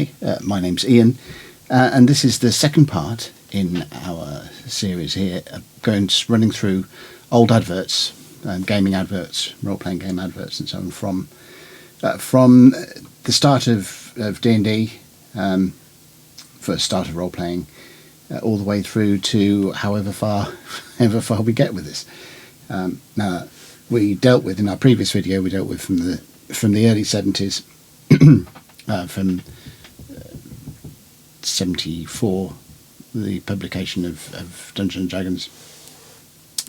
Hi, my name's Ian, and this is the second part in our series here, running through old adverts, gaming adverts, role-playing game adverts, and so on from the start of D&D, first start of role-playing, all the way through to however far we get with this. Now, we dealt with in our previous video, from the early 70s. From 74, the publication of Dungeons and Dragons,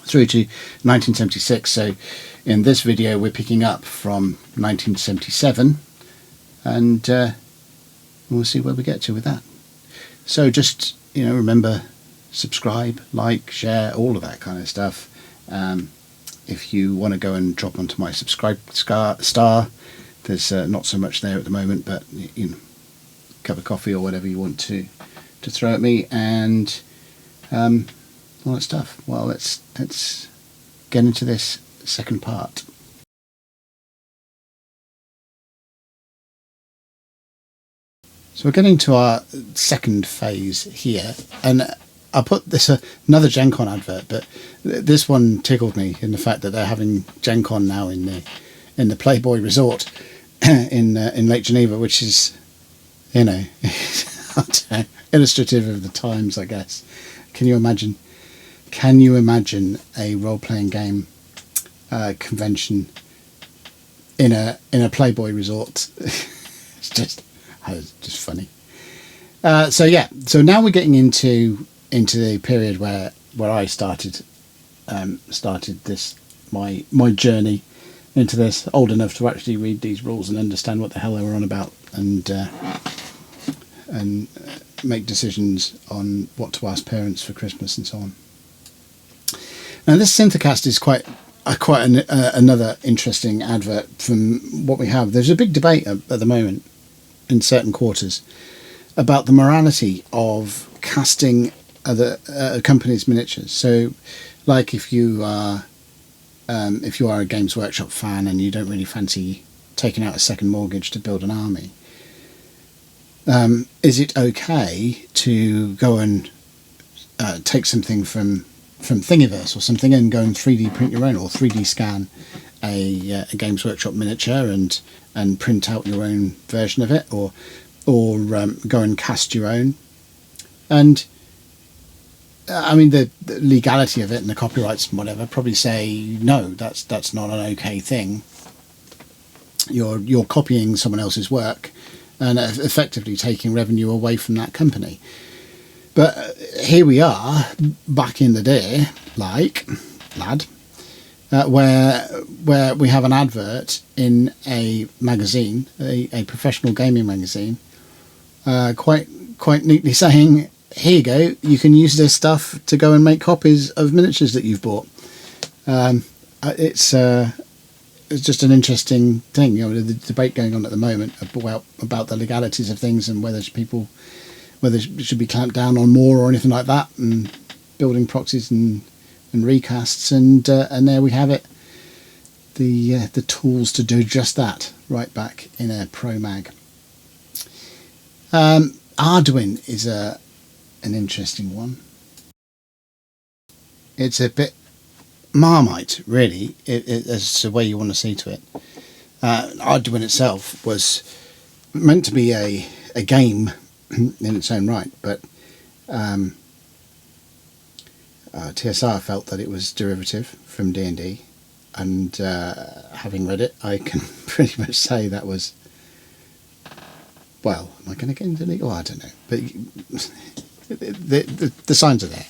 through to 1976. So in this video we're picking up from 1977, and we'll see where we get to with that. So just, remember, subscribe, like, share, all of that kind of stuff. If you want to go and drop onto my subscribe star, there's not so much there at the moment, but cup of coffee or whatever you want to throw at me, and all that stuff. Well, let's get into this second part. So we're getting to our second phase here, and I put this another Gen Con advert, but this one tickled me in the fact that they're having Gen Con now in the Playboy Resort in Lake Geneva, which is, illustrative of the times, I guess. Can you imagine a role-playing game convention in a Playboy Resort? It's just funny. So now we're getting into the period where I started this my journey into this, old enough to actually read these rules and understand what the hell they were on about, and make decisions on what to ask parents for Christmas and so on. Now, this Synthicast is quite another interesting advert from what we have. There's a big debate at the moment in certain quarters about the morality of casting other companies' miniatures. So, like if you are a Games Workshop fan and you don't really fancy taking out a second mortgage to build an army, is it okay to go and take something from Thingiverse or something and go and 3D print your own, or 3D scan a Games Workshop miniature and print out your own version of it, or go and cast your own? And I mean, the legality of it and the copyrights and whatever probably say no, that's not an okay thing. You're copying someone else's work and effectively taking revenue away from that company. But here we are, back in the day, where we have an advert in a magazine, a professional gaming magazine, quite neatly saying, here you go, you can use this stuff to go and make copies of miniatures that you've bought. It's just an interesting thing, the debate going on at the moment about the legalities of things and whether it should be clamped down on more or anything like that, and building proxies and recasts, and there we have it, the tools to do just that, right back in a pro mag. Arduin is an interesting one. It's a bit Marmite, really, as the way you want to see to it. Arduin itself was meant to be a game in its own right, but TSR felt that it was derivative from D&D, and having read it, I can pretty much say that was, well, am I going to get into legal? I don't know, but the signs are there.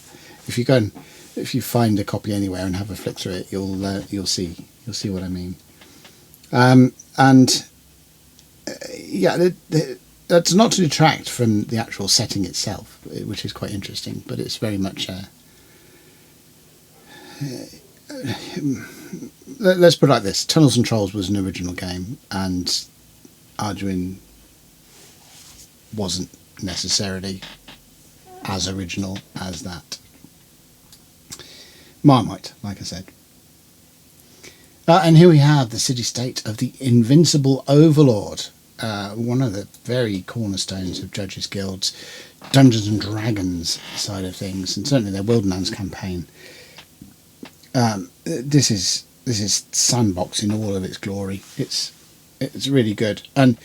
If you find a copy anywhere and have a flick through it, you'll see what I mean. That's not to detract from the actual setting itself, which is quite interesting, but it's very much let's put it like this: Tunnels and Trolls was an original game, and Arduin wasn't necessarily as original as that. Marmite, like I said. And here we have the city-state of the Invincible Overlord, one of the very cornerstones of Judges Guild's Dungeons and Dragons side of things, and certainly their Wilderness campaign. This is Sandbox in all of its glory. It's really good. And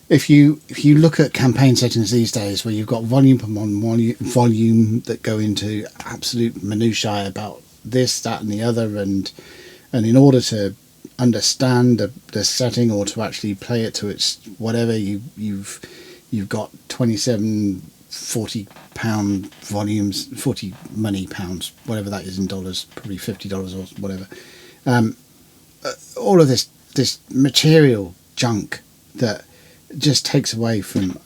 if you look at campaign settings these days, where you've got volume upon volume that go into absolute minutiae about this, that, and the other, and in order to understand the setting or to actually play it to its whatever, you've got 27 £40 volumes, 40 money pounds, whatever that is in dollars, probably $50 or whatever. All of this material junk that just takes away from,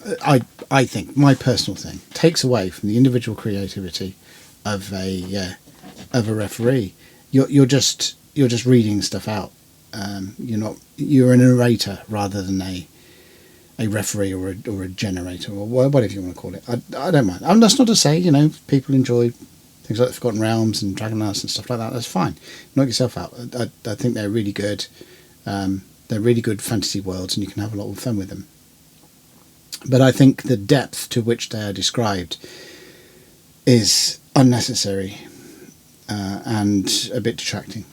I think, my personal thing, takes away from the individual creativity of a referee. You're just reading stuff out. You're a narrator rather than a referee or a generator or whatever you want to call it. I don't mind. And that's not to say, people enjoy things like the Forgotten Realms and Dragonlance and stuff like that. That's fine. Knock yourself out. I think they're really good. They're really good fantasy worlds, and you can have a lot of fun with them. But I think the depth to which they are described is unnecessary and a bit detracting.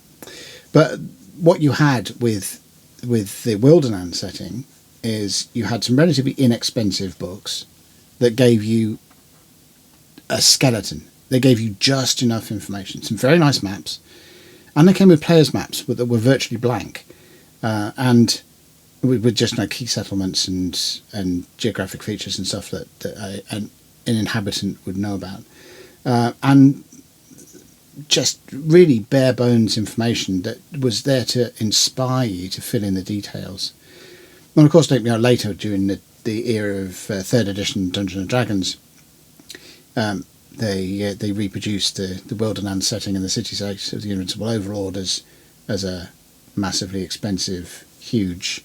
But what you had with the Wilderness setting is you had some relatively inexpensive books that gave you a skeleton. They gave you just enough information. Some very nice maps, and they came with players' maps that were virtually blank, and with just key settlements and geographic features and stuff that an inhabitant would know about, and just really bare bones information that was there to inspire you to fill in the details. And of course, later during the era of third edition Dungeons and Dragons, they reproduced the Wilderness setting and the city-states of the Invincible Overlord as a massively expensive, huge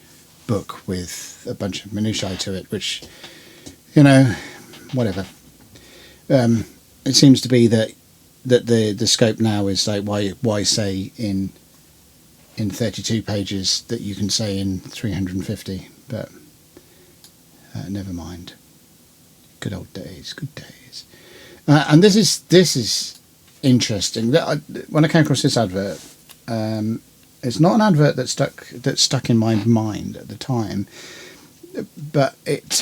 book with a bunch of minutiae to it, which, whatever. It seems to be that the scope now is like why say in 32 pages that you can say in 350, but never mind. Good old days, good days. And this is interesting. When I came across this advert, it's not an advert that stuck in my mind at the time, but it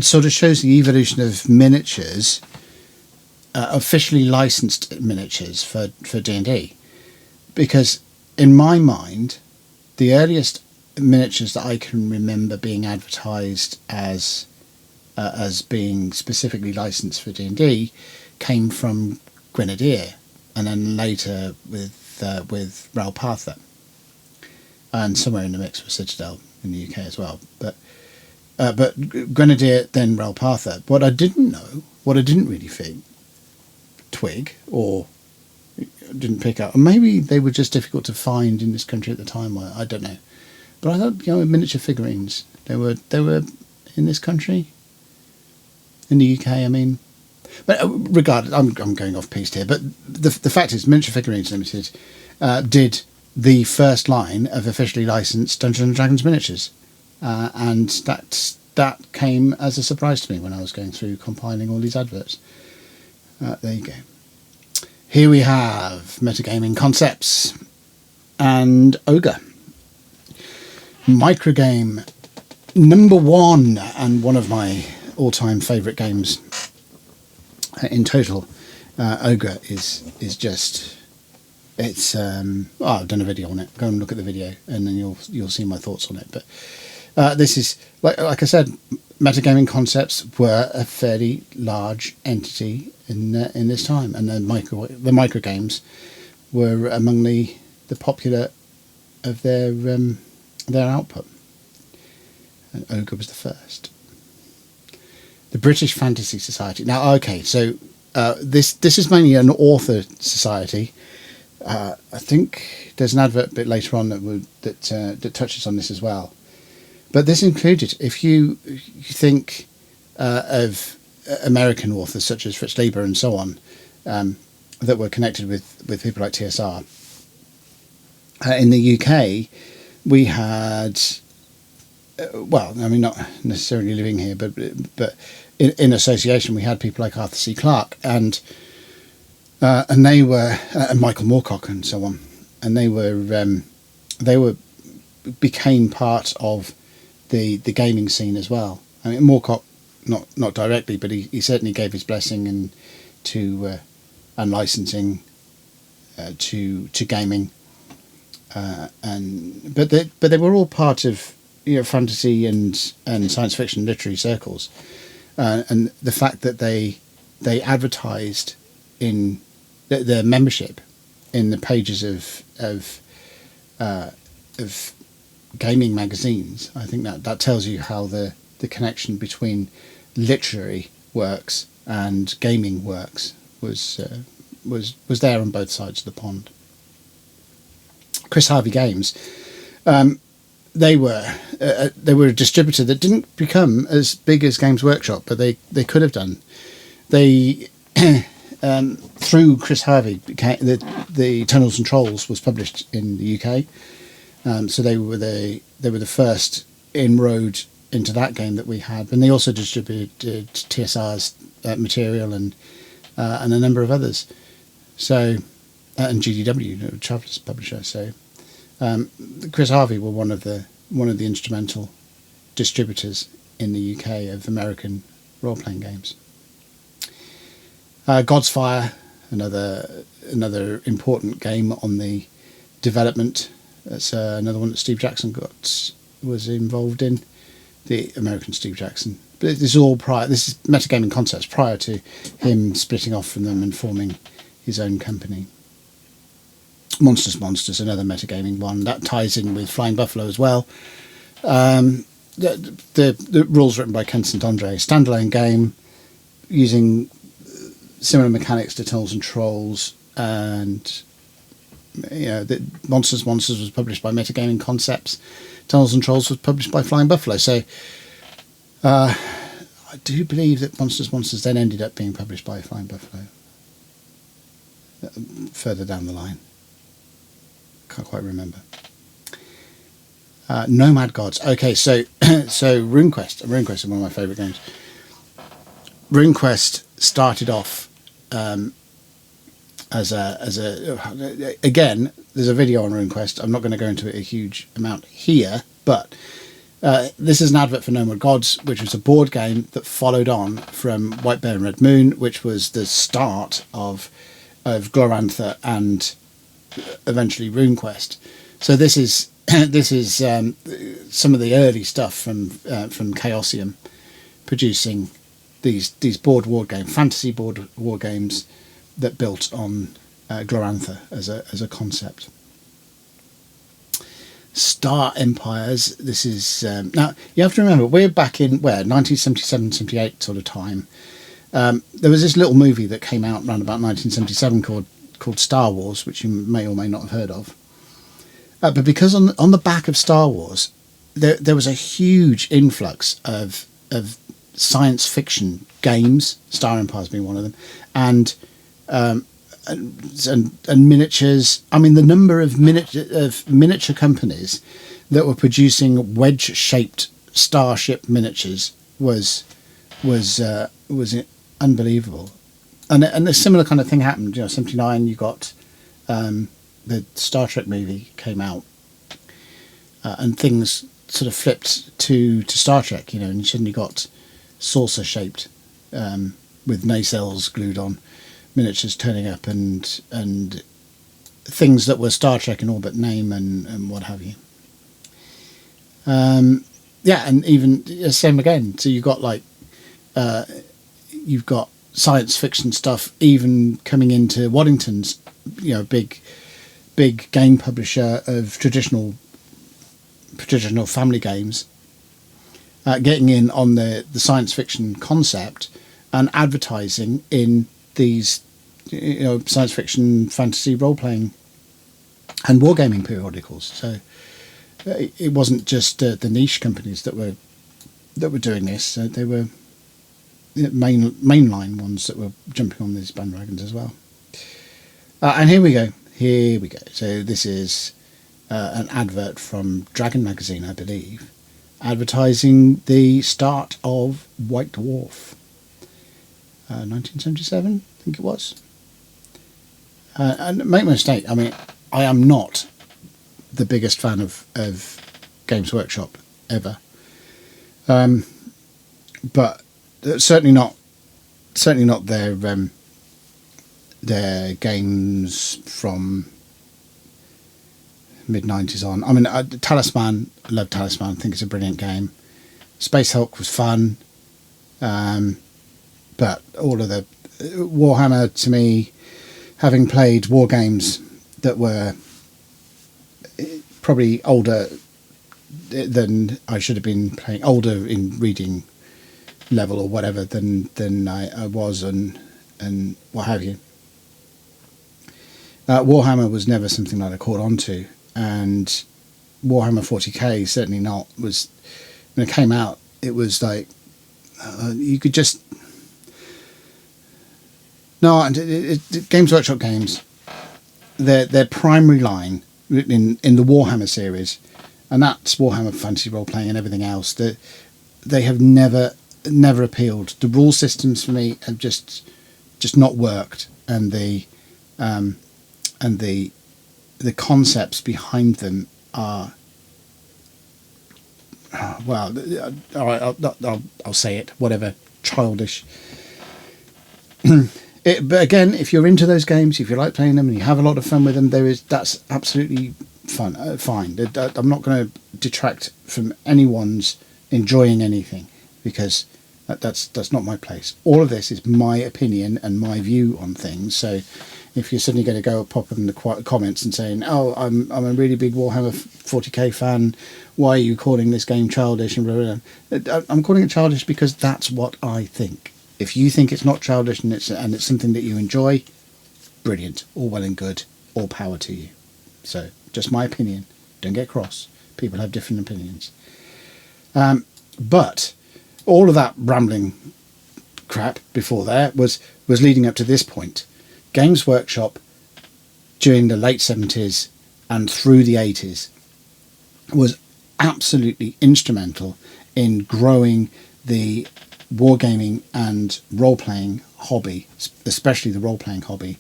sort of shows the evolution of miniatures, officially licensed miniatures for D&D. Because in my mind, the earliest miniatures that I can remember being advertised as being specifically licensed for D&D came from Grenadier, and then later with Ralpatha, and somewhere in the mix with Citadel in the UK as well. But Grenadier, then Ralpatha. What I didn't really twig or didn't pick up, and maybe they were just difficult to find in this country at the time. I don't know, but I thought miniature figurines they were in this country, in the UK. I mean, but regardless, I'm going off piste here. But the fact is, Miniature Figurines Limited did the first line of officially licensed Dungeons and Dragons miniatures, and that came as a surprise to me when I was going through compiling all these adverts. There you go. Here we have Metagaming Concepts and Ogre. Microgame number 1, and one of my all-time favourite games in total. Ogre is just, it's I've done a video on it. Go and look at the video and then you'll see my thoughts on it. But this is like I said, Metagaming Concepts were a fairly large entity in this time, and the micro games were among the popular of their output. And Ogre was the first. The British Fantasy Society. Now, okay, so this is mainly an author society. I think there's an advert a bit later on that touches on this as well. But this included, if you think of American authors such as Fritz Leiber and so on, that were connected with people like TSR. In the UK, we had well, I mean, not necessarily living here, but in association, we had people like Arthur C. Clarke, and they were and Michael Moorcock and so on, and they were became part of the gaming scene as well. I mean, Moorcock not directly, but he certainly gave his blessing and to and licensing to gaming, but they were all part of fantasy and science fiction literary circles, and the fact that they advertised in their membership in the pages of gaming magazines. I think that tells you how the connection between literary works and gaming works was there on both sides of the pond. Chris Harvey Games, they were a distributor that didn't become as big as Games Workshop, but they could have done. They through Chris Harvey, the Tunnels and Trolls was published in the UK, so they were the first inroad into that game that we had, and they also distributed TSR's material and a number of others. So and GDW, Traveller's publisher. So Chris Harvey were one of the instrumental distributors in the UK of American role-playing games. God's Fire, another important game on the development. That's another one that Steve Jackson was involved in. The American Steve Jackson. But this is all prior. This is metagaming concepts prior to him splitting off from them and forming his own company. Monsters, another metagaming one that ties in with Flying Buffalo as well. The rules written by Ken St. Andre, standalone game using similar mechanics to Tunnels and Trolls, and the Monsters was published by Metagaming Concepts. Tunnels and Trolls was published by Flying Buffalo. So I do believe that Monsters then ended up being published by Flying Buffalo further down the line. Can't quite remember. Nomad Gods. Okay, so RuneQuest is one of my favourite games. RuneQuest started off as a again. There's a video on RuneQuest. I'm not going to go into it a huge amount here, but this is an advert for Nomad Gods, which was a board game that followed on from White Bear and Red Moon, which was the start of Glorantha and eventually RuneQuest. So this is some of the early stuff from Chaosium producing these board war game, fantasy board war games that built on Glorantha as a concept. Star Empires. This is now you have to remember we're back in 1977, 78 sort of time. There was this little movie that came out around about 1977 called Star Wars, which you may or may not have heard of. But because on the back of Star Wars, there was a huge influx of science fiction games, Star Empires being one of them, and miniatures. I mean, the number of miniature companies that were producing wedge-shaped starship miniatures was unbelievable. And a similar kind of thing happened. 79. You got the Star Trek movie came out, and things sort of flipped to Star Trek. And you suddenly got saucer-shaped with nacelles glued on miniatures turning up, and things that were Star Trek in all but name and what have you. And even same again. So you've got you've got science fiction stuff even coming into Waddington's, big game publisher of traditional family games, getting in on the science fiction concept and advertising in these science fiction, fantasy, role-playing and wargaming periodicals. So it wasn't just the niche companies that were doing this. They were mainline ones that were jumping on these bandwagons as well. And here we go. So this is an advert from Dragon magazine, I believe, advertising the start of White Dwarf. 1977, I think it was. And make no mistake, I mean, I am not the biggest fan of Games Workshop ever, but certainly not their games from mid-90s on. I mean, Talisman, I love Talisman, I think it's a brilliant game. Space Hulk was fun, but all of the Warhammer, to me, having played war games that were probably older than I should have been playing, older in reading level or whatever than I was, and what have you. Warhammer was never something that I caught on to, and Warhammer 40k certainly not. Was when it came out, it was like you could just Games Workshop games. Their primary line in the Warhammer series, and that's Warhammer Fantasy Role Playing and everything else. That they have never appealed. The rule systems for me have just not worked, and the concepts behind them are, well, all right, I'll say it, whatever, childish. But again, if you're into those games, if you like playing them and you have a lot of fun with them, that's absolutely fine. I'm not going to detract from anyone's enjoying anything, because that's not my place. All of this is my opinion and my view on things. So if you're suddenly going to go pop up in the comments and saying, "Oh, I'm a really big Warhammer 40k fan. Why are you calling this game childish?" and blah, blah, blah. I'm calling it childish because that's what I think. If you think it's not childish and it's something that you enjoy, brilliant, all well and good, all power to you. So just my opinion. Don't get cross. People have different opinions. But all of that rambling crap before there was leading up to this point. Games Workshop during the late 70s and through the 80s was absolutely instrumental in growing the wargaming and role-playing hobby, especially the role-playing hobby,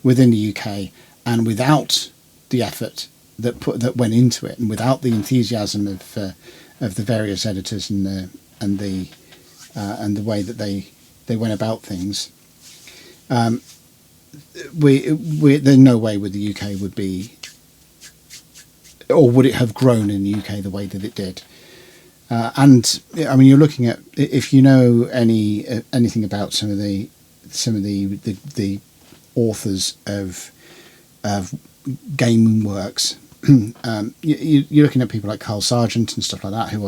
within the UK. And without the effort that went into it, and without the enthusiasm of the various editors and the way that they went about things, there's no way would the UK would be, or would it have grown in the UK the way that it did. And I mean, you're looking at, if you know anything about some of the authors of game works, you're looking at people like Carl Sargent and stuff like that, who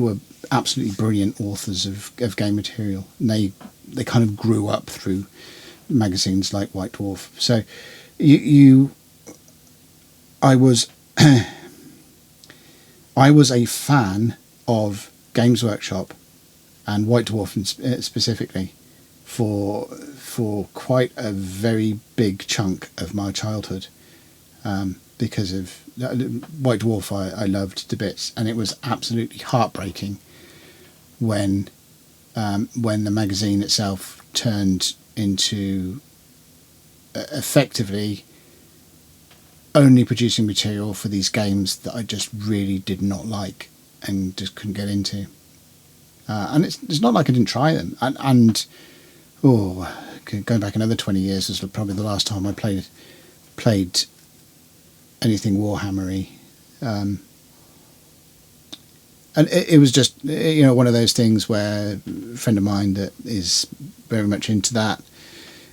are absolutely brilliant authors of game material. And they kind of grew up through magazines like White Dwarf. So I was a fan of Games Workshop and White Dwarf specifically for quite a very big chunk of my childhood, because of White Dwarf. I loved to bits, and it was absolutely heartbreaking when the magazine itself turned into effectively only producing material for these games that I just really did not like and just couldn't get into. And it's not like I didn't try them. And going back another 20 years was probably the last time I played anything Warhammery. And it was just, one of those things where a friend of mine that is very much into that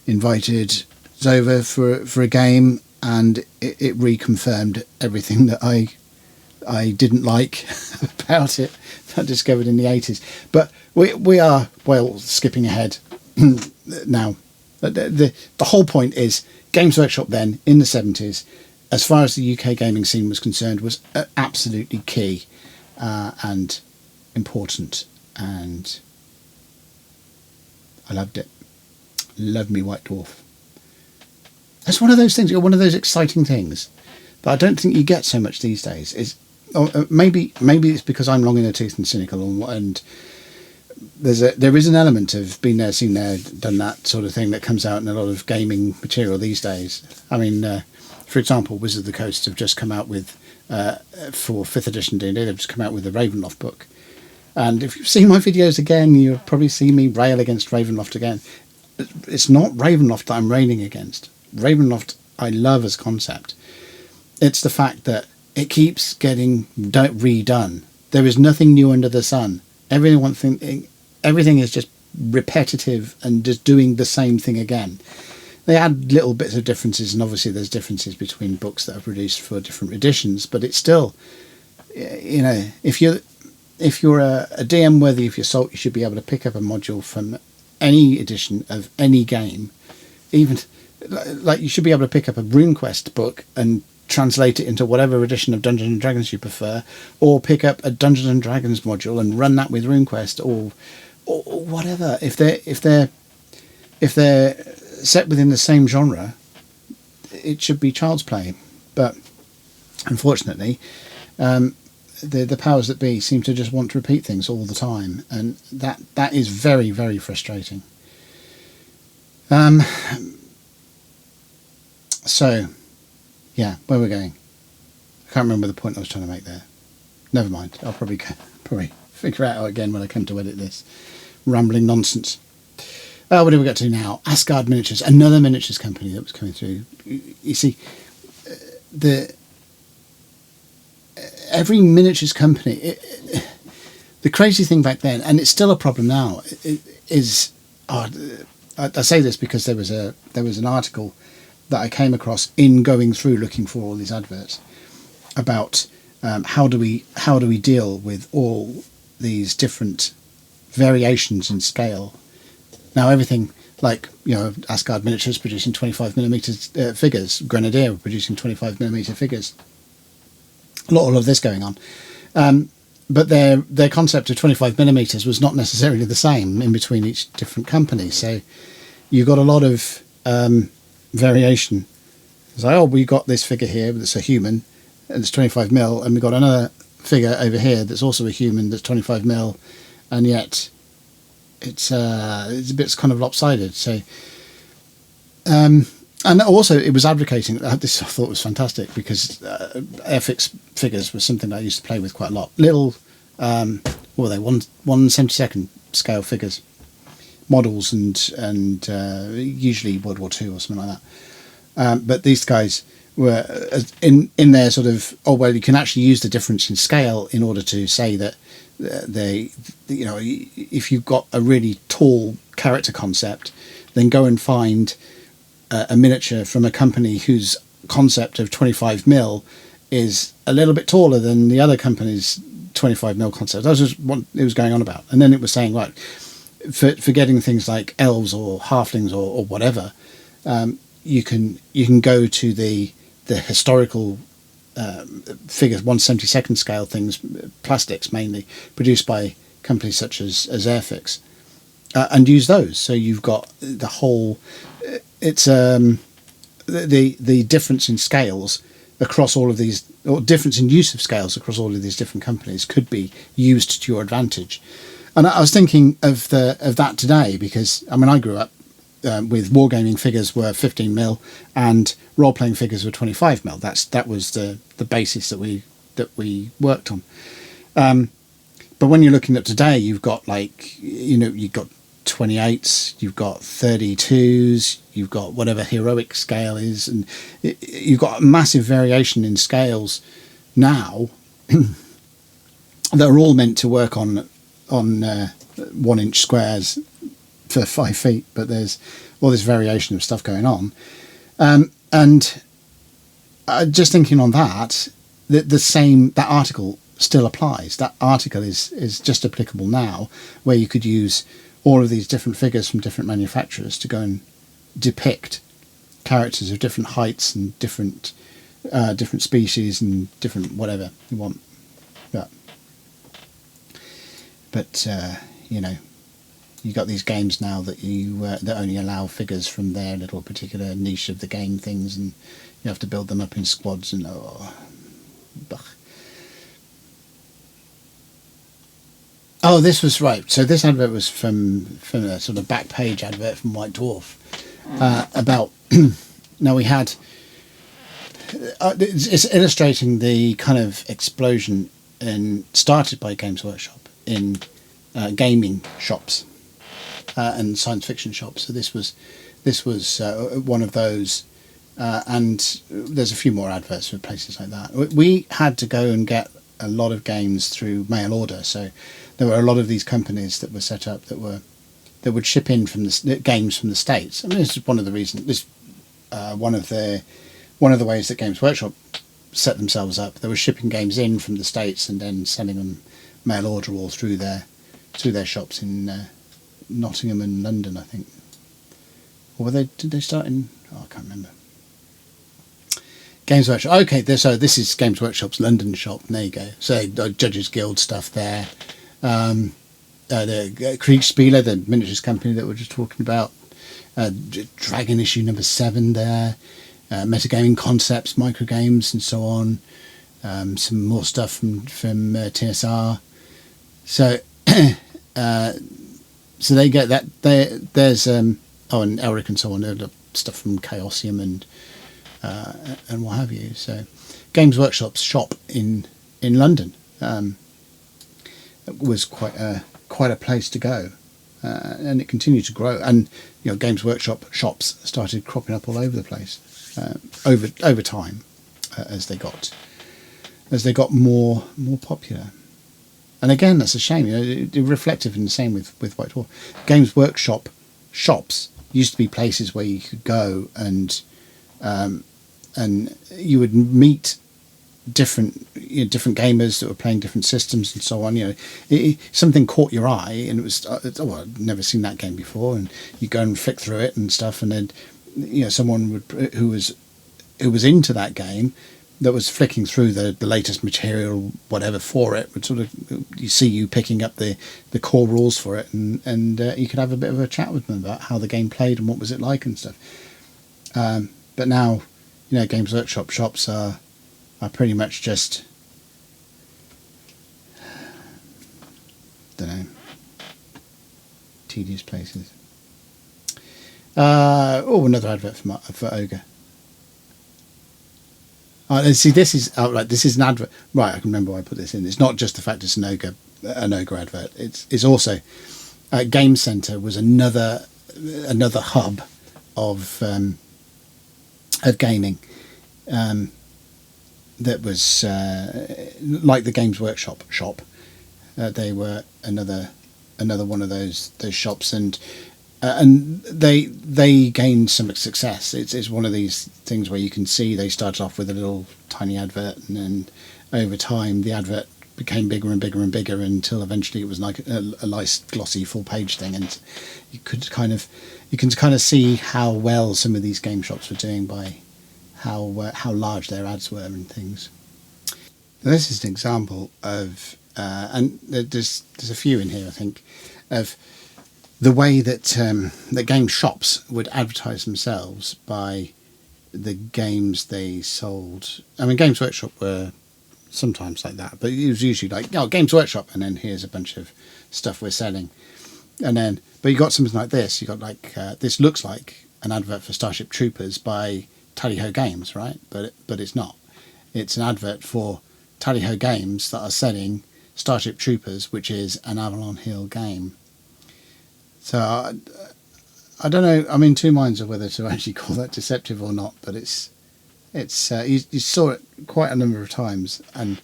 invited us over for a game, and it reconfirmed everything that I didn't like about it that I discovered in the 80s. But we are, well, skipping ahead now. The whole point is Games Workshop then, in the 70s, as far as the UK gaming scene was concerned, was absolutely key and important. And I loved it. Loved me White Dwarf. That's one of those things, one of those exciting things that I don't think you get so much these days, is maybe it's because I'm long in the tooth and cynical, and there is an element of been there, seen there, done that sort of thing that comes out in a lot of gaming material these days. I mean, for example, Wizards of the Coast have just come out with for 5th edition D&D. They've just come out with the Ravenloft book, and if you've seen my videos again, you'll probably see me rail against Ravenloft again. It's not Ravenloft that I'm railing against. Ravenloft I love as concept. It's the fact that it keeps getting redone. There is nothing new under the sun. Everything is just repetitive and just doing the same thing again. They add little bits of differences, and obviously there's differences between books that are produced for different editions, but it's still, if you're a DM worthy of your salt, you should be able to pick up a module from any edition of any game. Even like you should be able to pick up a RuneQuest book and translate it into whatever edition of Dungeons and Dragons you prefer, or pick up a Dungeons and Dragons module and run that with RuneQuest or whatever. If they're set within the same genre, it should be child's play. But unfortunately, the powers that be seem to just want to repeat things all the time, and that is very, very frustrating. So, yeah, where we're going. I can't remember the point I was trying to make there. Never mind. I'll probably figure it out again when I come to edit this rambling nonsense. What do we get to now? Asgard Miniatures, another miniatures company that was coming through. You see, every miniatures company. The crazy thing back then, and it's still a problem now, is I say this because there was an article that I came across in going through looking for all these adverts about how do we deal with all these different variations in scale. Now everything like Asgard Miniatures producing 25mm figures, Grenadier producing 25mm figures. All of this going on, but their concept of 25mm was not necessarily the same in between each different company. So you got a lot of variation. It's like, we got this figure here that's a human and it's 25mm, and we got another figure over here that's also a human that's 25mm, and yet it's a bit kind of lopsided. So and also it was advocating this. I thought was fantastic because Airfix figures was something I used to play with quite a lot. Little what were they, 1/72 scale figures, models, and usually World War II or something like that. But these guys were in their sort of, you can actually use the difference in scale in order to say that if you've got a really tall character concept, then go and find a miniature from a company whose concept of 25mm is a little bit taller than the other company's 25mm concept. That was just what it was going on about. And then it was saying, right, for getting things like elves or halflings or whatever, you can go to the historical figures, 1/72 scale things, plastics mainly, produced by companies such as Airfix, and use those. So you've got the whole. It's the difference in scales across all of these, or difference in use of scales across all of these different companies, could be used to your advantage. And I was thinking of that today because I grew up with wargaming figures were 15mm and role-playing figures were 25mm. That was the basis that we worked on. But when you're looking at today, you've got you've got 28s, you've got 32s, you've got whatever heroic scale is, and you've got a massive variation in scales now that are all meant to work on 1 inch squares for 5 feet, but there's all this variation of stuff going on, and just thinking on that that article still applies. That article is just applicable now, where you could use all of these different figures from different manufacturers to go and depict characters of different heights and different species and different whatever you want. But you got these games now that that only allow figures from their little particular niche of the game things, and you have to build them up in squads and Oh, this was right. So this advert was from a sort of back page advert from White Dwarf about. Now we had. It's illustrating the kind of explosion started by Games Workshop in gaming shops and science fiction shops. So this was one of those, and there's a few more adverts for places like that. We had to go and get a lot of games through mail order. So there were a lot of these companies that were set up that would ship in from the games from the States. I mean, this is one of the reasons. This one of the ways that Games Workshop set themselves up. They were shipping games in from the States and then sending them mail order all through their shops in Nottingham and London, I think. Or did they start in? Oh, I can't remember. Games Workshop. Okay, so this is Games Workshop's London shop. There you go. So Judges Guild stuff there. The Kriegspieler, the miniatures company that we were just talking about. Dragon issue number 7 there. Metagaming Concepts, microgames, and so on. Some more stuff from TSR. So so they get that. There's and Elric and so on. There's stuff from Chaosium and what have you. So Games Workshop's shop in London was quite a place to go. And it continued to grow, and Games Workshop shops started cropping up all over the place over time as they got more popular. And again, that's a shame. Reflective in the same with White Dwarf. Games Workshop shops used to be places where you could go and you would meet different gamers that were playing different systems and so on. Something caught your eye, and it was I'd never seen that game before, and you go and flick through it and stuff, and then someone who was into that game that was flicking through the latest material, whatever, for it, would sort of you picking up the core rules for it, and you could have a bit of a chat with them about how the game played and what was it like and stuff. But now, Games Workshop shops are pretty much just, don't know, tedious places. Another advert for Ogre. See, this is an advert. Right, I can remember why I put this in. It's not just the fact it's an ogre advert. It's also Game Centre was another hub of gaming that was like the Games Workshop shop. They were another one of those shops, and they gained some success. It's one of these things where you can see they started off with a little tiny advert, and then over time the advert became bigger and bigger and bigger until eventually it was like a nice glossy full page thing, and you can kind of see how well some of these game shops were doing by how large their ads were and things. Now, this is an example of and there's a few in here, I think, of the way that game shops would advertise themselves by the games they sold. I mean, Games Workshop were sometimes like that, but it was usually like, Games Workshop, and then here's a bunch of stuff we're selling. But you got something like this. You got this looks like an advert for Starship Troopers by Tally Ho Games, right? But it's not. It's an advert for Tally Ho Games that are selling Starship Troopers, which is an Avalon Hill game. So I don't know. I'm in two minds of whether to actually call that deceptive or not. But it's you saw it quite a number of times, and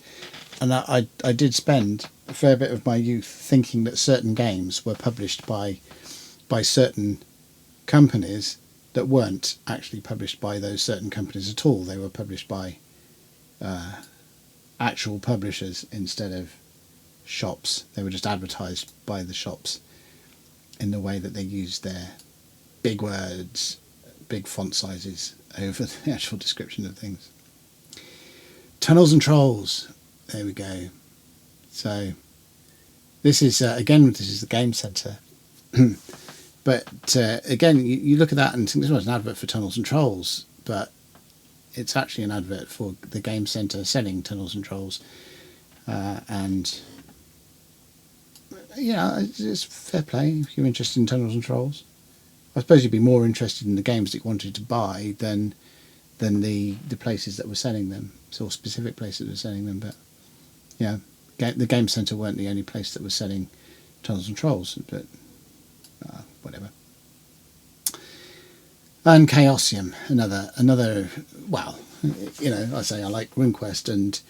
I did spend a fair bit of my youth thinking that certain games were published by certain companies that weren't actually published by those certain companies at all. They were published by actual publishers instead of shops. They were just advertised by the shops in the way that they used their big words, big font sizes over the actual description of things. Tunnels and Trolls. There we go. So this is the Game Centre. But again, you look at that and think this was an advert for Tunnels and Trolls, but it's actually an advert for the Game Centre selling Tunnels and Trolls. And yeah, it's fair play if you're interested in tunnels and trolls. I suppose you'd be more interested in the games that you wanted to buy than the places that were selling them, so specific places that were selling them. But yeah, the Game Centre weren't the only place that was selling tunnels and trolls, but whatever. And Chaosium, another. Well, I say I like RuneQuest and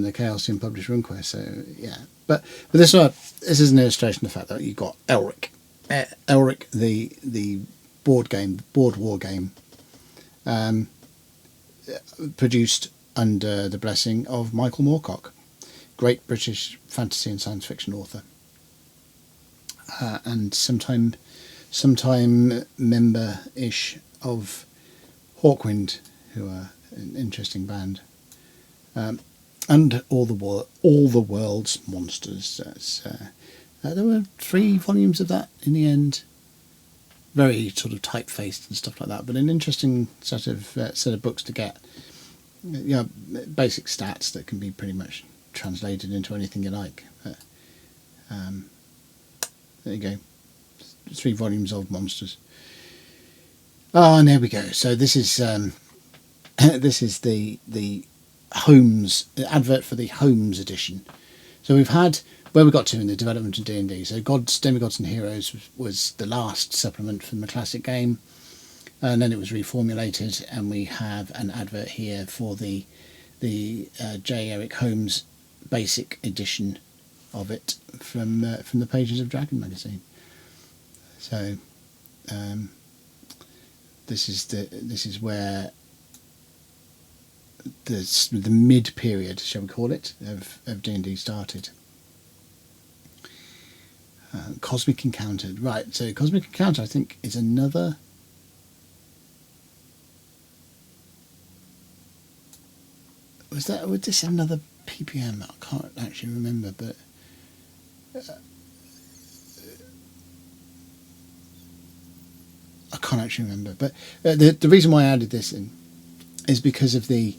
the Chaosium published RuneQuest, so yeah. But this is an illustration of the fact that you got Elric, the board war game, produced under the blessing of Michael Moorcock, great British fantasy and science fiction author, and sometime member-ish of Hawkwind, who are an interesting band, and all the world's monsters. There were 3 volumes of that in the end, very sort of typefaced and stuff like that, but an interesting set of books to get. Basic stats that can be pretty much translated into anything you like. But, there you go. 3 volumes of monsters. Oh, and there we go. So this is this is the Holmes advert for the Holmes edition. So we've had where we got to in the development of D&D. So Gods, Demigods and Heroes was the last supplement from the classic game, and then it was reformulated, and we have an advert here for the J. Eric Holmes basic edition of it from the pages of Dragon magazine. So this is where the mid period, shall we call it, of D&D started. Cosmic Encounter, right? So Cosmic Encounter, I think, is another. Was this another PPM? I can't actually remember, but. I can't actually remember, but the reason why I added this in is because of the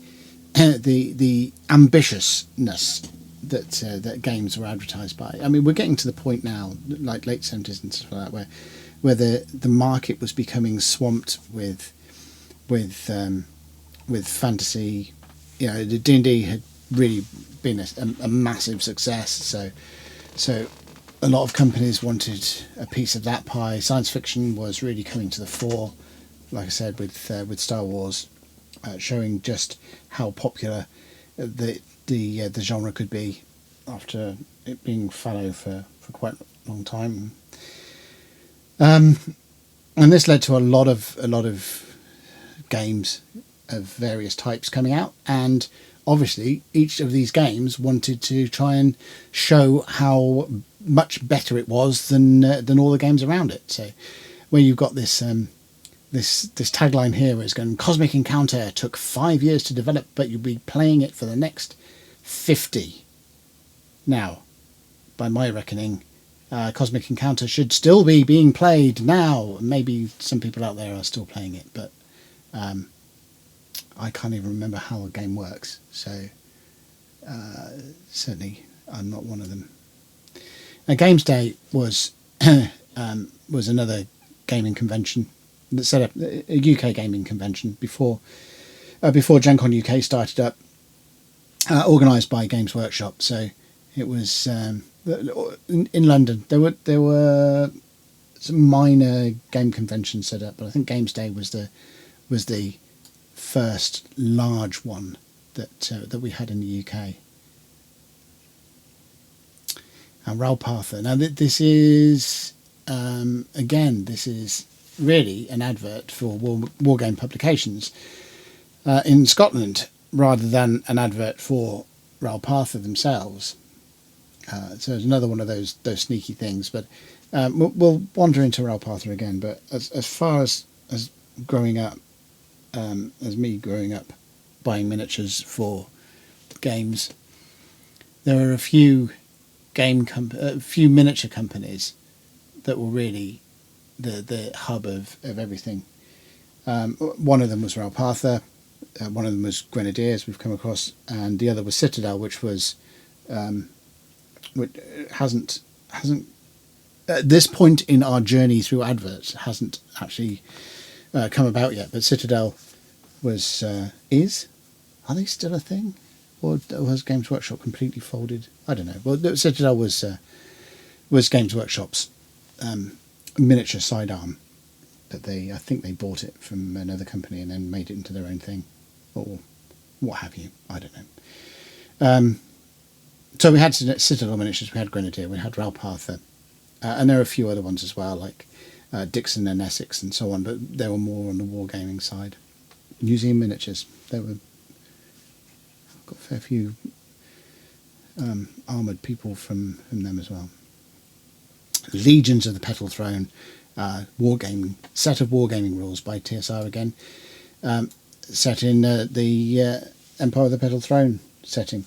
ambitiousness that games were advertised by. I mean, we're getting to the point now, like late 70s and stuff like that, where the market was becoming swamped with fantasy. The D&D had really been a massive success, so a lot of companies wanted a piece of that pie. Science fiction was really coming to the fore, like I said, with Star Wars, showing just how popular the genre could be after it being fallow for quite a long time. And this led to a lot of games of various types coming out, and obviously each of these games wanted to try and show how much better it was than all the games around it. So where you've got this tagline here where it's going, Cosmic Encounter took 5 years to develop, but you'll be playing it for the next 50. Now, by my reckoning, Cosmic Encounter should still be being played now. Maybe some people out there are still playing it, but I can't even remember how a game works. So certainly I'm not one of them. Now, Games Day was another gaming convention that set up a UK gaming convention before Gen Con UK started up, organised by Games Workshop. So it was in London. There were some minor game conventions set up, but I think Games Day was the first large one that we had in the UK. And Ralpartha. Now this is this is really an advert for Wargame Publications in Scotland, rather than an advert for Ralpartha themselves. So it's another one of those sneaky things. But we'll wander into Ralpartha again. But as far as growing up, as me growing up, buying miniatures for games, there are a few miniature companies that were really the hub of everything. One of them was Ralpartha, one of them was Grenadiers we've come across, and the other was Citadel, which hasn't at this point in our journey through adverts hasn't actually come about yet. But Citadel was is. Are they still a thing, or has Games Workshop completely folded? I don't know. Well, Citadel was Games Workshop's miniature sidearm, but I think they bought it from another company and then made it into their own thing, or what have you. I don't know. So we had Citadel miniatures, we had Grenadier, we had Ralph, and there are a few other ones as well, like Dixon and Essex and so on, but they were more on the wargaming side. Museum miniatures, got a fair few armoured people from them as well. Legions of the Petal Throne, set of wargaming rules by TSR again, set in the Empire of the Petal Throne setting.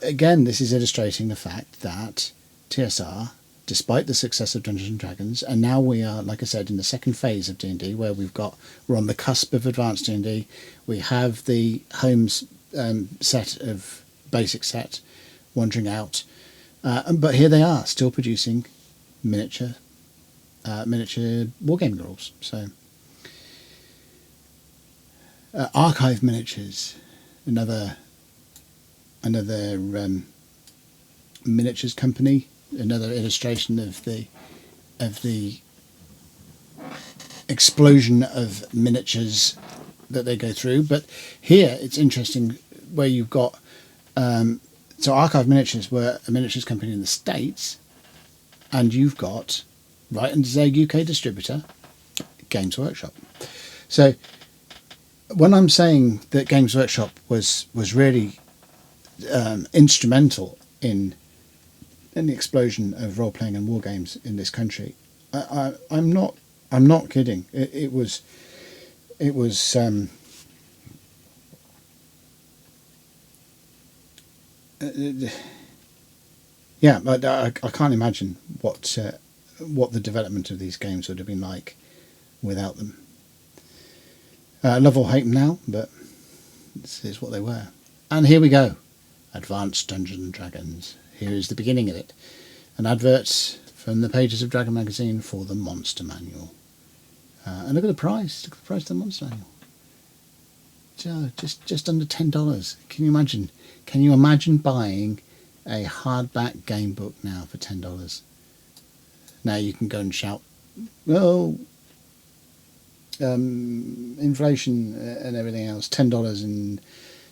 Again, this is illustrating the fact that TSR, despite the success of Dungeons and Dragons, and now we are, like I said, in the second phase of D&D, where we're on the cusp of advanced D&D. We have the Holmes set of basic set wandering out, but here they are, still producing miniature wargaming rules. So, Archive Miniatures, another miniatures company, another illustration of the explosion of miniatures that they go through. But here it's interesting where you've got so Archive Miniatures were a miniatures company in the States, and you've got, right under their UK distributor, Games Workshop. So when I'm saying that Games Workshop was really instrumental in the explosion of role playing and war games in this country, I'm not kidding. It was yeah, but I can't imagine what the development of these games would have been like without them. Love or hate them now, but this is what they were. And here we go. Advanced Dungeons and Dragons. Here is the beginning of it. An advert from the pages of Dragon Magazine for the Monster Manual. And look at the price. Look at the price of the Monster Manual. Just under $10. Can you imagine? Can you imagine buying a hardback game book now for $10? Now you can go and shout, well, inflation and everything else, $10 in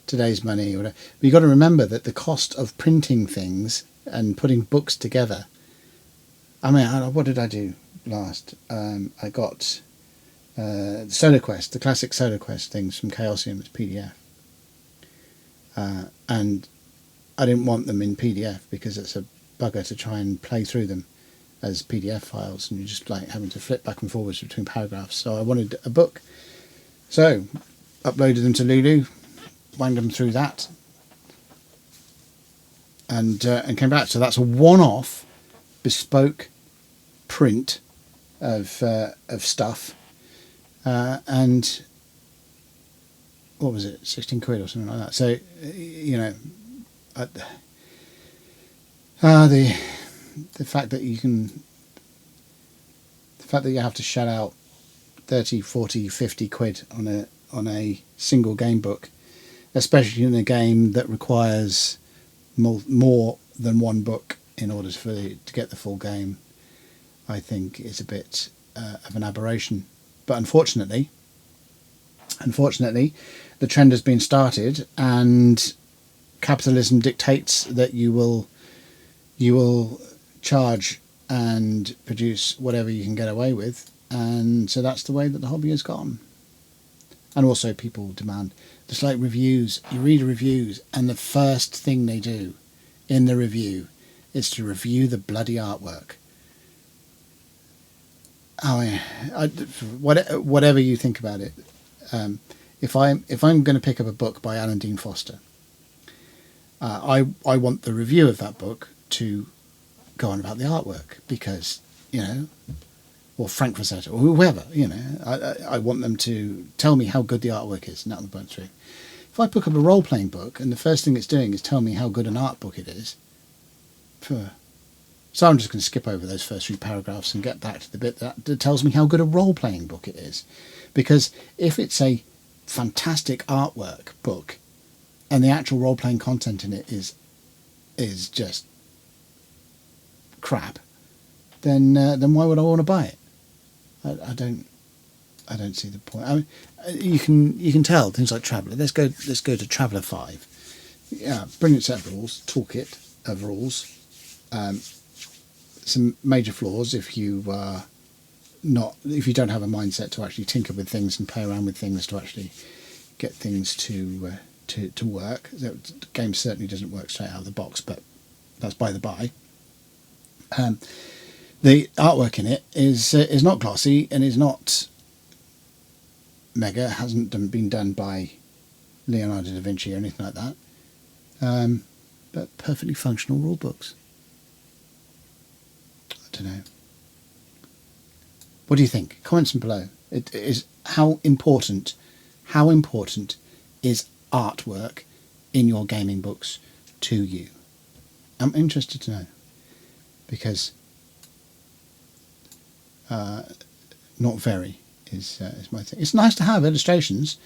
today's money, or whatever. But you've got to remember that the cost of printing things and putting books together. I mean, what did I do last? I got Solar Quest, the classic Solar Quest things from Chaosium as PDF, and I didn't want them in PDF because it's a bugger to try and play through them as PDF files, and you're just like having to flip back and forwards between paragraphs. So I wanted a book, so uploaded them to Lulu, wanged them through that, and came back. So that's a one-off bespoke print of stuff, and what was it, 16 quid or something like that. So you know, the fact that you have to shell out 30, 40, 50 quid on a single game book, especially in a game that requires more than one book in order to get the full game, I think is a bit of an aberration. But unfortunately, the trend has been started, and capitalism dictates that you will charge and produce whatever you can get away with, and so that's the way that the hobby has gone. And also people demand, just like reviews, you read reviews and the first thing they do in the review is to review the bloody artwork. Whatever you think about it, if I'm going to pick up a book by Alan Dean Foster, I want the review of that book to go on about the artwork, because, you know, or Frank Frazetta or whoever, you know, I want them to tell me how good the artwork is, and that'll burn through. If I pick up a role-playing book and the first thing it's doing is tell me how good an art book it is, So I'm just going to skip over those first 3 paragraphs and get back to the bit that tells me how good a role-playing book it is. Because if it's a fantastic artwork book and the actual role-playing content in it is just crap, then why would I want to buy it? I don't see the point. I mean, you can tell things like Traveller. Let's go to Traveller 5. Yeah, brilliant set of rules, toolkit of rules. Some major flaws if you don't have a mindset to actually tinker with things and play around with things to actually get things to work. The game certainly doesn't work straight out of the box, but that's by the by. The artwork in it is not glossy and is not mega. Hasn't been done by Leonardo da Vinci or anything like that. But perfectly functional rule books. I don't know. What do you think? Comments below. It is how important is artwork in your gaming books to you? I'm interested to know, because not very is my thing. It's nice to have illustrations,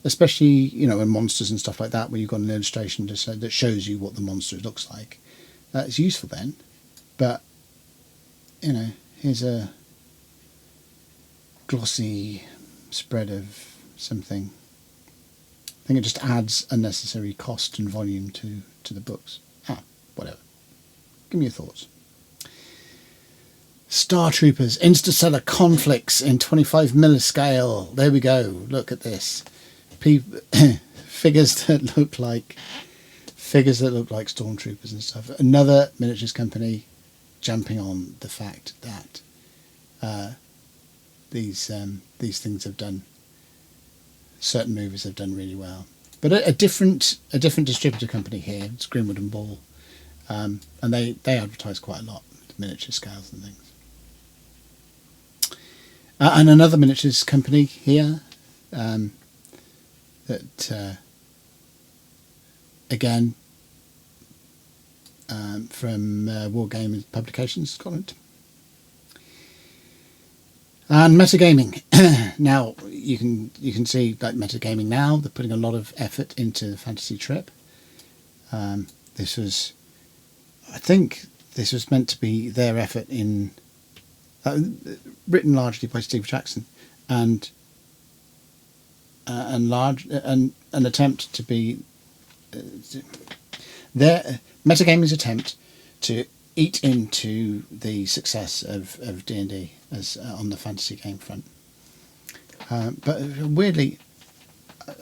especially in monsters and stuff like that, where you've got an illustration that shows you what the monster looks like. It's useful then, but here's a glossy spread of something. I think it just adds unnecessary cost and volume to the books. Whatever. Give me your thoughts. Star Troopers, Interstellar conflicts in 25 milliscale. There we go. Look at this. Figures that look like stormtroopers and stuff. Another miniatures company jumping on the fact that these things have done, certain movies have done really well. But a different distributor company here. It's Greenwood and Ball, and they advertise quite a lot, miniature scales and things. And another miniatures company here, that again from Wargaming Publications, Scotland. And metagaming. Now you can see, like, metagaming now, they're putting a lot of effort into the Fantasy Trip. I think this was meant to be their effort in written largely by Steve Jackson, and an attempt to be their metagaming's attempt to eat into the success of D&D as on the fantasy game front. But weirdly,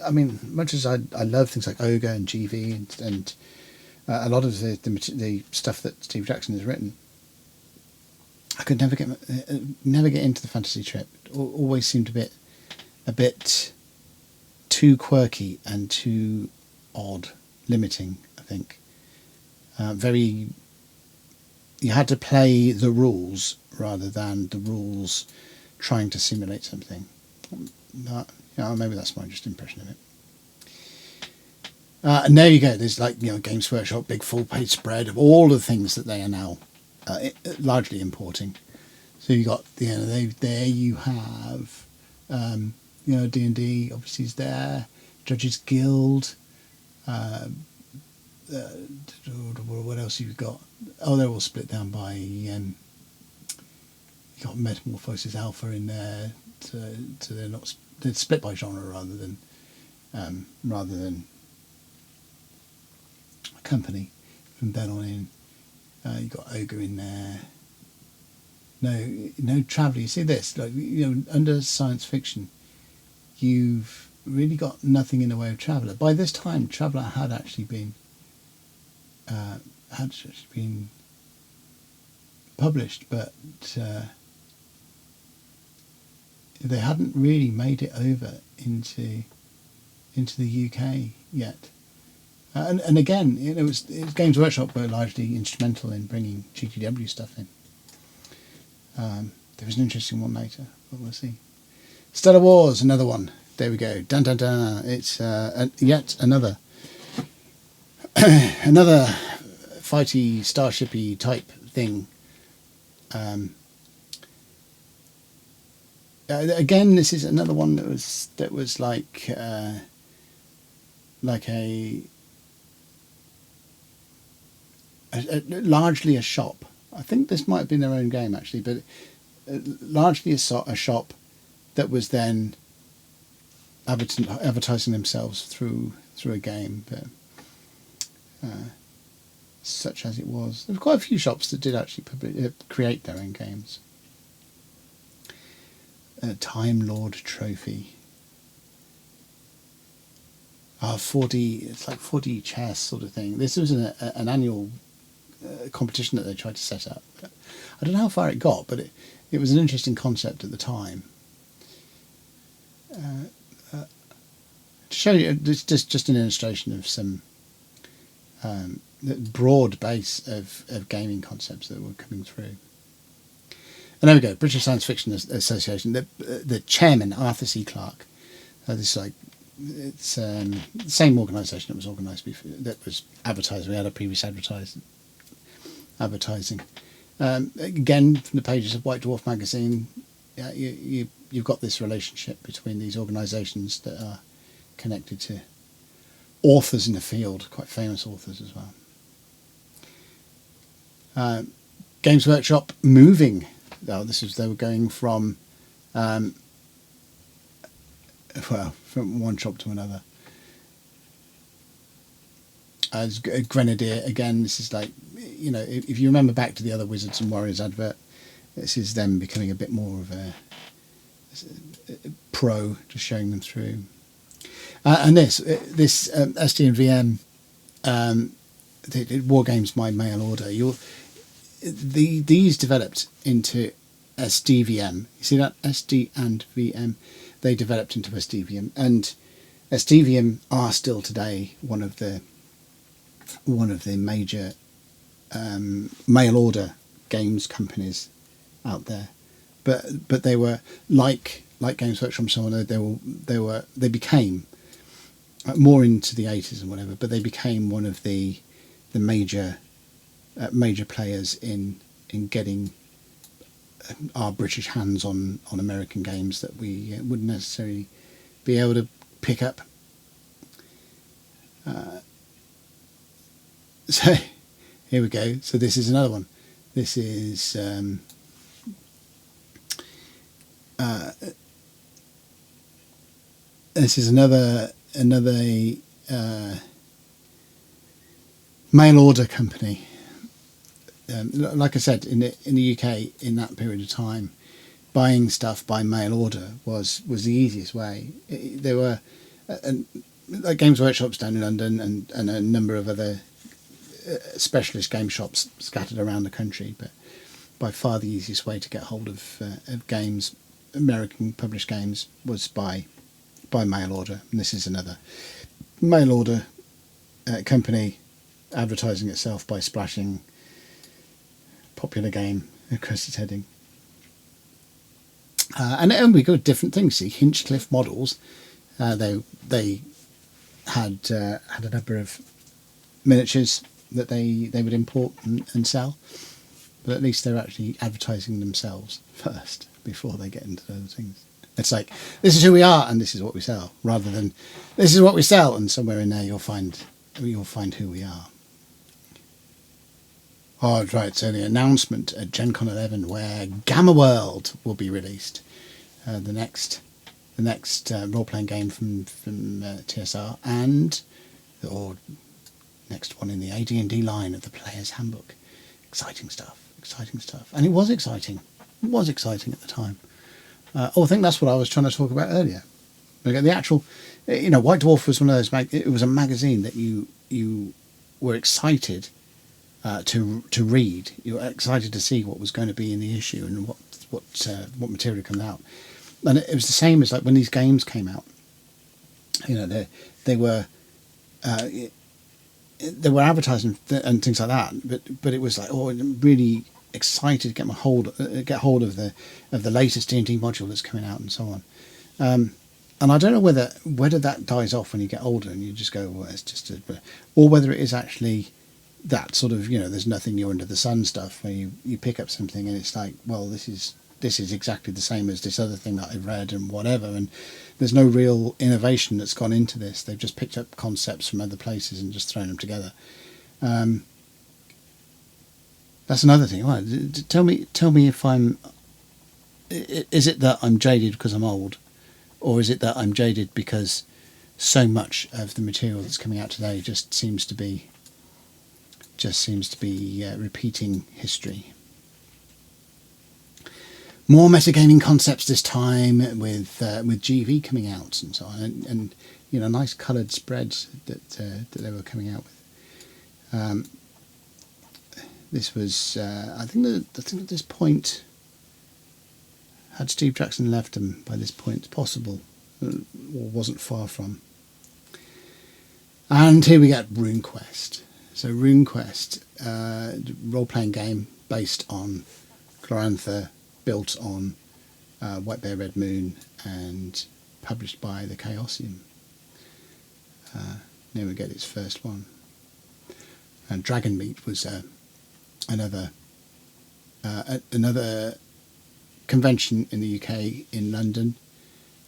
I mean, much as I love things like Ogre and GV and a lot of the stuff that Steve Jackson has written, I could never get into the Fantasy Trip. It always seemed a bit too quirky and too odd, limiting, I think. You had to play the rules rather than the rules trying to simulate something. Maybe that's my just impression of it. And there you go. There's Games Workshop, big full-page spread of all the things that they are now largely importing. So you got there you have D&D obviously is there, Judges Guild. What else have you got? Oh, they're all split down by you got Metamorphosis Alpha in there, so they're split by genre rather than a company. From then on in, you got Ogre in there. No Traveller. You see this, under science fiction, you've really got nothing in the way of Traveller. By this time, Traveller had actually been published, but they hadn't really made it over into the UK yet. And again, it was Games Workshop were largely instrumental in bringing GTW stuff in. There was an interesting one later, but we'll see. Stellar Wars, another one. There we go. Dun dun dun. It's yet another fighty, starshipy type thing Again, this is another one that was like largely a shop. I think this might have been their own game actually, but largely a shop that was then advertising themselves through a game. But such as it was, there were quite a few shops that did actually create their own games. Time Lord Trophy. 4D, it's like 4D chess sort of thing. This was an annual competition that they tried to set up. I don't know how far it got, but it was an interesting concept at the time. To show you, this just an illustration of some broad base of gaming concepts that were coming through. And there we go, British Science Fiction Association. The chairman, Arthur C. Clarke. This is like, it's the same organisation that was organised before, that was advertising. We had a previous advertising. Again, from the pages of White Dwarf magazine, you've got this relationship between these organisations that are connected to authors in the field, quite famous authors as well. Games Workshop moving. They were going from from one shop to another. As Grenadier, again, this is like, if you remember back to the other Wizards and Warriors advert, this is them becoming a bit more of a pro, just showing them through. And this SD and VM, War Games by mail order. These developed into SDVM. You see that? SD and VM. They developed into SDVM, and SDVM are still today one of the major mail order games companies out there. But they were like Games Workshop and so on. They became more into the 80s and whatever. But they became one of the major players in getting our British hands on American games that we wouldn't necessarily be able to pick up. So here we go. So this is another one. This is another mail order company. Like I said, in the UK, in that period of time, buying stuff by mail order was the easiest way. There were like Games Workshops down in London and a number of other specialist game shops scattered around the country, but by far the easiest way to get hold of games, American published games, was by mail order. And this is another mail order company advertising itself by splashing popular game across its heading. And we got different things. See, Hinchcliffe Models, they had a number of miniatures that they would import and sell, but at least they're actually advertising themselves first before they get into those things. It's like, this is who we are and this is what we sell, rather than this is what we sell and somewhere in there you'll find who we are. Oh, right, so the announcement at Gen Con 11 where Gamma World will be released, the next role-playing game from TSR, and next one in the AD&D line of the Player's Handbook. Exciting stuff. And it was exciting. It was exciting at the time. I think that's what I was trying to talk about earlier. The actual, White Dwarf was one of those, it was a magazine that you were excited to read. You were excited to see what was going to be in the issue and what material comes out. And it was the same as like when these games came out. They were advertising and things like that, but it was like, I'm really excited to get hold of the latest D&D module that's coming out and so on. And I don't know whether that dies off when you get older and you just go, well, it's just or whether it is actually that sort of, there's nothing new under the sun stuff, where you pick up something and it's like, well, this is exactly the same as this other thing that I've read and whatever, and there's no real innovation that's gone into this. They've just picked up concepts from other places and just thrown them together. That's another thing. Well, tell me if is it that I'm jaded because I'm old, or is it that I'm jaded because so much of the material that's coming out today just seems to be repeating history. More metagaming concepts this time, with GV coming out and so on, and nice coloured spreads that they were coming out with. This was I think at this point, had Steve Jackson left them by this point, possible, or wasn't far from. And here we get RuneQuest. So RuneQuest, role-playing game based on Chlorantha, built on White Bear Red Moon, and published by the Chaosium. Here we get its first one. And Dragonmeet was another convention in the UK, in London,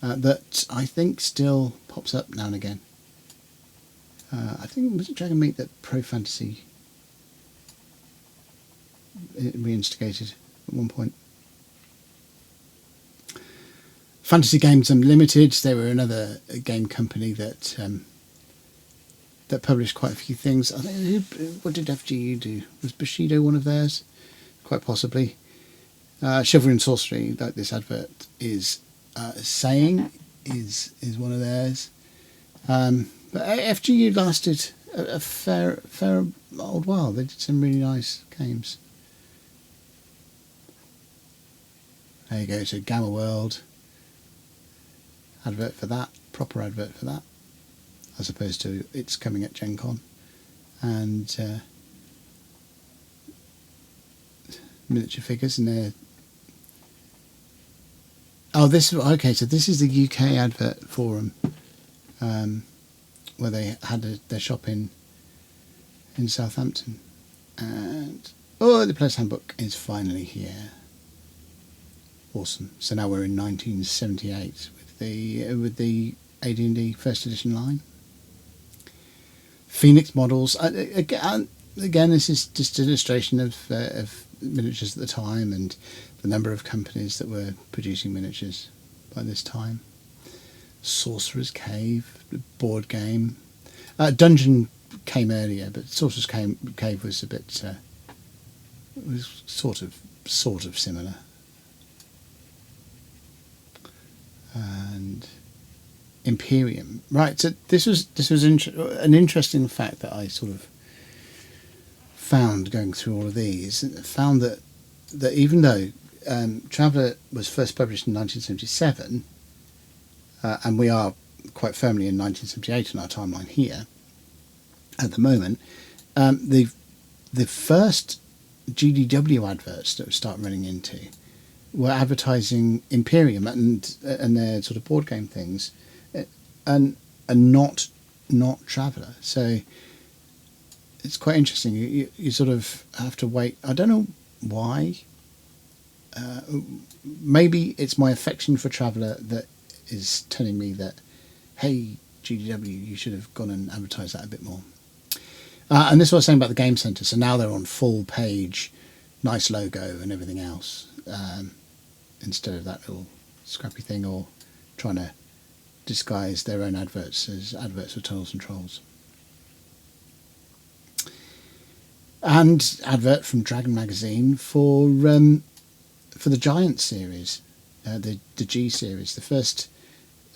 that I think still pops up now and again. I think, was it Dragonmeet that Pro Fantasy reinstigated at one point? Fantasy Games Unlimited, they were another game company that published quite a few things. I think, what did FGU do? Was Bushido one of theirs? Quite possibly. Chivalry and Sorcery, like this advert is saying, is one of theirs. But FGU lasted a fair old while. They did some really nice games. There you go. So Gamma World, advert for that, proper advert for that, as opposed to it's coming at Gen Con. And miniature figures, and they're... Oh, this... Okay, so this is the UK advert forum, where they had their shop in Southampton. And... Oh, the Player's Handbook is finally here. Awesome. So now we're in 1978 with the AD&D first edition line. Phoenix models. Again, this is just an illustration of miniatures at the time and the number of companies that were producing miniatures by this time. Sorcerer's Cave, the board game. Dungeon came earlier, but Sorcerer's Cave was a bit was sort of similar. And Imperium, right? So this was an interesting fact that I sort of found going through all of these. Found that even though Traveller was first published in 1977, and we are quite firmly in 1978 in our timeline here at the moment, the first GDW adverts that we start running into were advertising Imperium and their sort of board game things, and not Traveller. So it's quite interesting. You sort of have to wait. I don't know why. Maybe it's my affection for Traveller that is telling me that, hey, GDW, you should have gone and advertised that a bit more. And this is what I was saying about the Game Centre. So now they're on full page, nice logo and everything else, instead of that little scrappy thing, or trying to disguise their own adverts as adverts for Tunnels and Trolls. And advert from Dragon Magazine for the Giant series, the G series, the first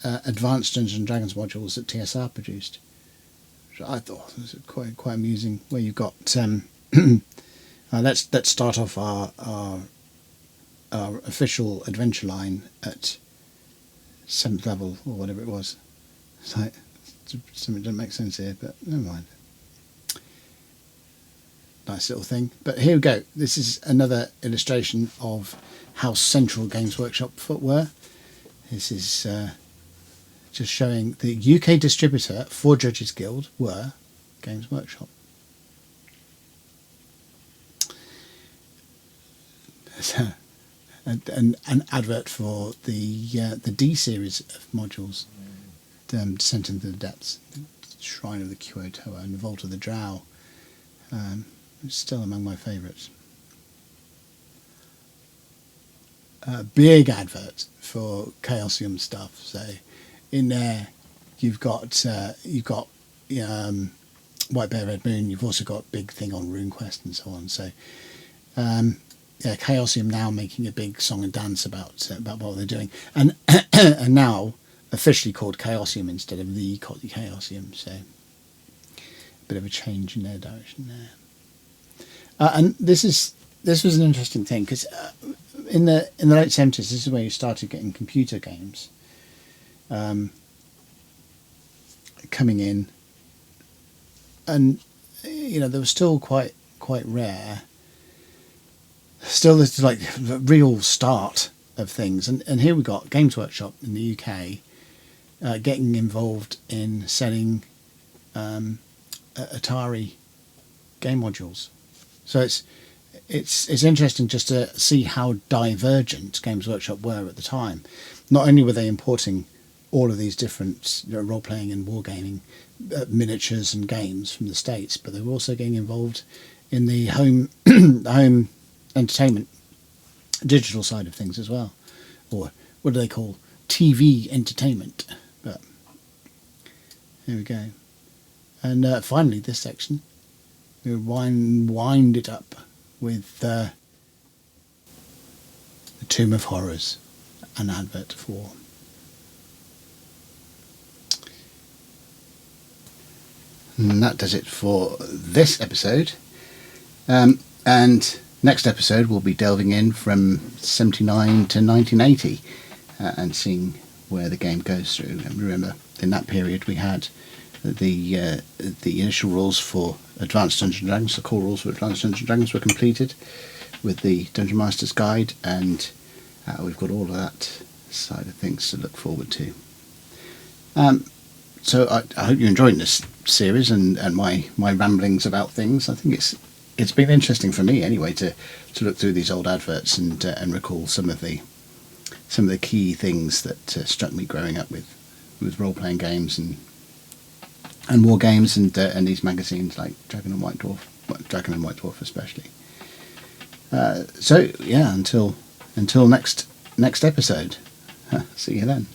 advanced Dungeons and Dragons modules that TSR produced. Which I thought was quite amusing. Where you've got let's start off our official adventure line at 7th level or whatever it was. It's like something doesn't make sense here, but never mind. Nice little thing. But here we go. This is another illustration of how central Games Workshop were. This is just showing the UK distributor for Judges Guild were Games Workshop. an advert for the D series of modules, Descent into the Depths, Shrine of the Kyoto, and the Vault of the Drow. It's still among my favourites. Big advert for Chaosium stuff. So in there you've got White Bear Red Moon. You've also got big thing on RuneQuest and so on. So Chaosium now making a big song and dance about what they're doing, and and now officially called Chaosium instead of the Chaosium. So a bit of a change in their direction there. And this was an interesting thing, because in the late 70s, this is where you started getting computer games coming in, and they were still quite rare. Still, this is like the real start of things, and here we got Games Workshop in the UK getting involved in selling Atari game modules. So it's interesting just to see how divergent Games Workshop were at the time. Not only were they importing all of these different role-playing and wargaming miniatures and games from the States, but they were also getting involved in the home entertainment digital side of things as well, or what do they call TV entertainment. But here we go, and finally this section we wind it up with the Tomb of Horrors, an advert for. And that does it for this episode. And next episode we'll be delving in from 79 to 1980 and seeing where the game goes through. And remember, in that period we had the initial rules for Advanced Dungeons and Dragons. The core rules for Advanced Dungeons and Dragons were completed with the Dungeon Master's Guide, and we've got all of that side of things to look forward to. So I hope you're enjoying this series and my ramblings about things. I think it's been interesting for me anyway to look through these old adverts and recall some of the key things that struck me growing up with role-playing games and war games and these magazines like Dragon and White Dwarf especially. So yeah, until next episode. See you then.